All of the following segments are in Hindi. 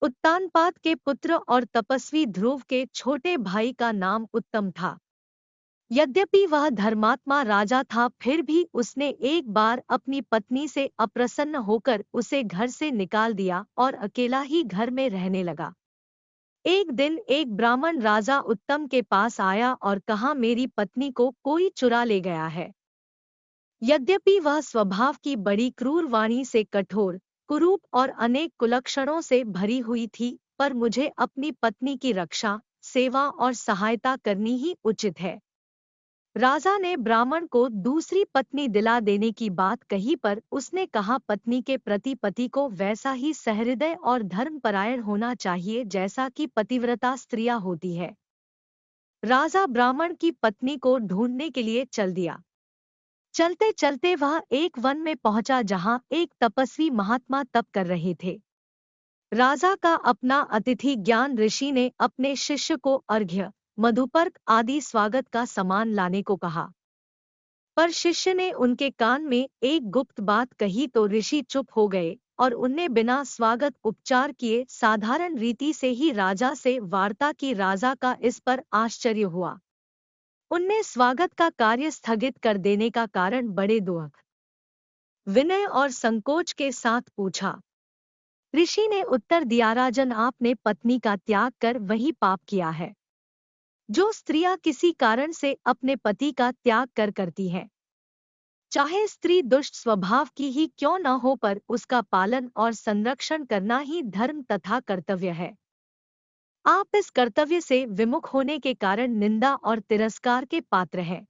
उत्तानपाद के पुत्र और तपस्वी ध्रुव के छोटे भाई का नाम उत्तम था। यद्यपि वह धर्मात्मा राजा था, फिर भी उसने एक बार अपनी पत्नी से अप्रसन्न होकर उसे घर से निकाल दिया और अकेला ही घर में रहने लगा। एक दिन एक ब्राह्मण राजा उत्तम के पास आया और कहा, मेरी पत्नी को कोई चुरा ले गया है। यद्यपि वह स्वभाव की बड़ी क्रूर वाणी से कठोर, कुरूप और अनेक कुलक्षणों से भरी हुई थी, पर मुझे अपनी पत्नी की रक्षा, सेवा और सहायता करनी ही उचित है। राजा ने ब्राह्मण को दूसरी पत्नी दिला देने की बात कही, पर उसने कहा, पत्नी के प्रति पति को वैसा ही सहृदय और धर्मपरायण होना चाहिए जैसा कि पतिव्रता स्त्रियां होती है। राजा ब्राह्मण की पत्नी को ढूंढने के लिए चल दिया। चलते चलते वह एक वन में पहुंचा जहां एक तपस्वी महात्मा तप कर रहे थे। राजा का अपना अतिथि ज्ञान ऋषि ने अपने शिष्य को अर्घ्य, मधुपर्क आदि स्वागत का सामान लाने को कहा, पर शिष्य ने उनके कान में एक गुप्त बात कही तो ऋषि चुप हो गए और उनने बिना स्वागत उपचार किए साधारण रीति से ही राजा से वार्ता की। राजा का इस पर आश्चर्य हुआ। उनने स्वागत का कार्य स्थगित कर देने का कारण बड़े दुख, विनय और संकोच के साथ पूछा। ऋषि ने उत्तर दिया, राजन, आपने पत्नी का त्याग कर वही पाप किया है जो स्त्रियां किसी कारण से अपने पति का त्याग कर करती हैं। चाहे स्त्री दुष्ट स्वभाव की ही क्यों न हो, पर उसका पालन और संरक्षण करना ही धर्म तथा कर्तव्य है। आप इस कर्तव्य से विमुख होने के कारण निंदा और तिरस्कार के पात्र हैं।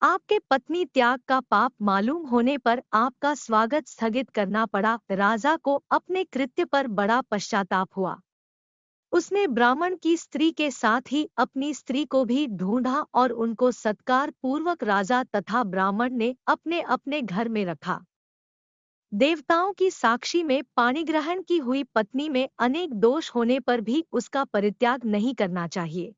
आपके पत्नी त्याग का पाप मालूम होने पर आपका स्वागत स्थगित करना पड़ा। राजा को अपने कृत्य पर बड़ा पश्चाताप हुआ। उसने ब्राह्मण की स्त्री के साथ ही अपनी स्त्री को भी ढूंढा और उनको सत्कार पूर्वक राजा तथा ब्राह्मण ने अपने अपने घर में रखा। देवताओं की साक्षी में पाणिग्रहण की हुई पत्नी में अनेक दोष होने पर भी उसका परित्याग नहीं करना चाहिए।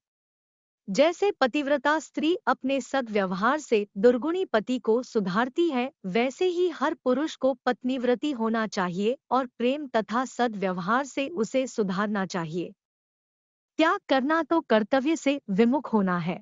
जैसे पतिव्रता स्त्री अपने सद्व्यवहार से दुर्गुणी पति को सुधारती है, वैसे ही हर पुरुष को पत्नीव्रती होना चाहिए और प्रेम तथा सद्व्यवहार से उसे सुधारना चाहिए। त्याग करना तो कर्तव्य से विमुख होना है।